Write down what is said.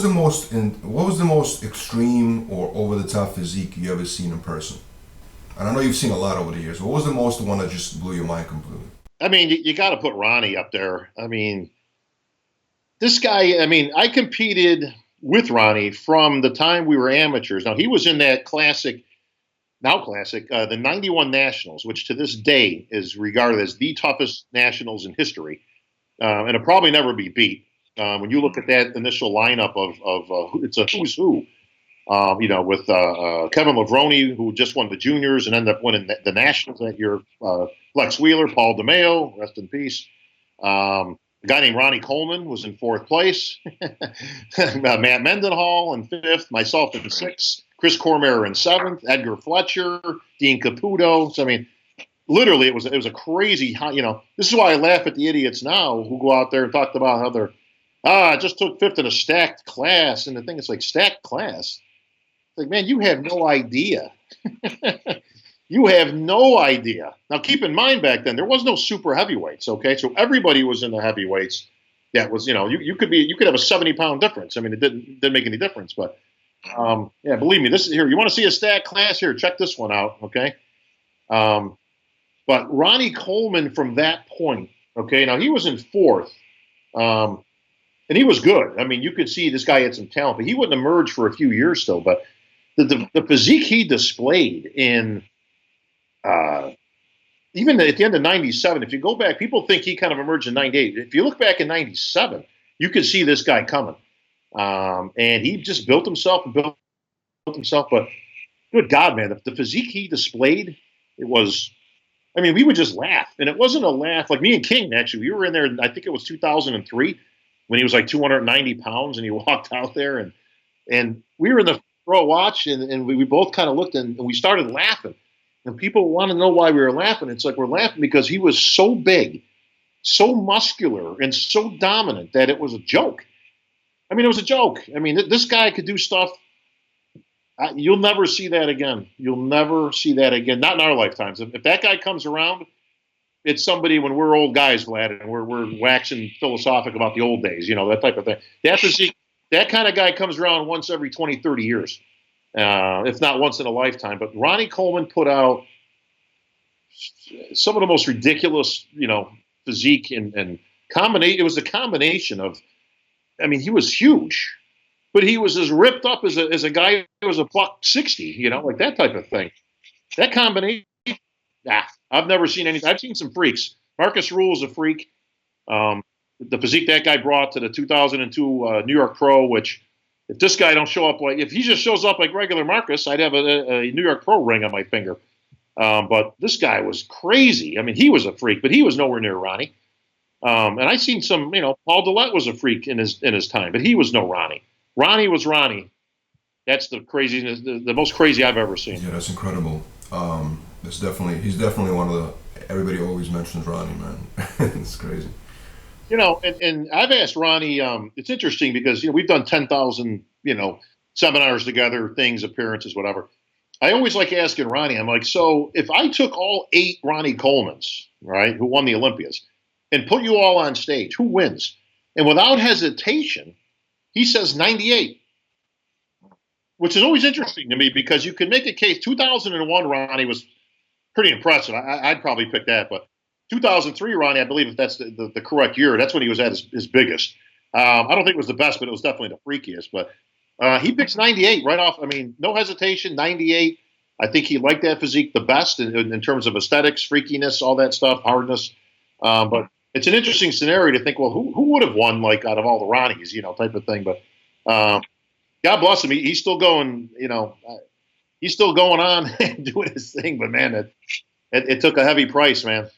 what was the most extreme or over the top physique you ever seen in person? And I know you've seen a lot over the years. What was the most one that just blew your mind completely? I mean, you got to put Ronnie up there. I mean, this guy, I mean, I competed with Ronnie from the time we were amateurs. Now, he was in that classic, the 91 Nationals, which to this day is regarded as the toughest Nationals in history. And it'll probably never be beat. When you look at that initial lineup of it's a who's who, with Kevin Levrone, who just won the juniors and ended up winning the Nationals that year. Flex Wheeler, Paul DeMeo, rest in peace. A guy named Ronnie Coleman was in fourth place. Matt Mendenhall in fifth. Myself in sixth. Chris Cormier in seventh. Edgar Fletcher, Dean Caputo. So I mean, literally, it was a crazy. This is why I laugh at the idiots now who go out there and talk about how they're. I just took fifth in a stacked class, and the thing is like stacked class. It's like, man, you have no idea. You have no idea. Now, keep in mind back then there was no super heavyweights. Okay, so everybody was in the heavyweights. That was, you could have a 70-pound difference. I mean, it didn't make any difference. But yeah, believe me, this is here. You want to see a stacked class here? Check this one out. Okay. But Ronnie Coleman from that point. Okay, now he was in fourth. And he was good. I mean, you could see this guy had some talent, but he wouldn't emerge for a few years still. But the physique he displayed in even at the end of 97, if you go back, people think he kind of emerged in 98. If you look back in 97, you could see this guy coming. And he just built himself. But good God, man, the physique he displayed, it was, I mean, we would just laugh. And it wasn't a laugh. Like me and King, actually, we were in there, I think it was 2003. When he was like 290 pounds and he walked out there and we were in the row watch and we both kind of looked and we started laughing. And people want to know why we were laughing. It's like we're laughing because he was so big, so muscular, and so dominant that it was a joke. I mean, it was a joke. I mean, this guy could do stuff. You'll never see that again. You'll never see that again. Not in our lifetimes. If that guy comes around, it's somebody when we're old guys, Vlad, and we're waxing philosophic about the old days, that type of thing. That kind of guy comes around once every 20, 30 years, if not once in a lifetime. But Ronnie Coleman put out some of the most ridiculous, physique and combination. It was a combination of, I mean, he was huge, but he was as ripped up as a guy who was a $160, like that type of thing. That combination, I've never seen anything. I've seen some freaks. Markus Ruhl is a freak. The physique that guy brought to the 2002 New York Pro, which if this guy don't show up if he just shows up like regular Marcus, I'd have a New York Pro ring on my finger. But this guy was crazy. I mean, he was a freak, but he was nowhere near Ronnie. And I seen some, Paul Dillette was a freak in his time, but he was no Ronnie. Ronnie was Ronnie. That's the craziness, the most crazy I've ever seen. Yeah, that's incredible. He's definitely one of the, everybody always mentions Ronnie, man. It's crazy. And I've asked Ronnie, it's interesting because, we've done 10,000, seminars together, things, appearances, whatever. I always like asking Ronnie, I'm like, so if I took all 8 Ronnie Colemans, right, who won the Olympias, and put you all on stage, who wins? And without hesitation, he says 98. Which is always interesting to me because you can make a case. 2001, Ronnie was pretty impressive. I'd probably pick that. But 2003, Ronnie, I believe if that's the correct year, that's when he was at his biggest. I don't think it was the best, but it was definitely the freakiest. But he picks 98 right off. I mean, no hesitation, 98. I think he liked that physique the best in terms of aesthetics, freakiness, all that stuff, hardness. But it's an interesting scenario to think, well, who would have won like out of all the Ronnies, type of thing. But God bless him. He's still going, he's still going on and doing his thing. But man, it took a heavy price, man.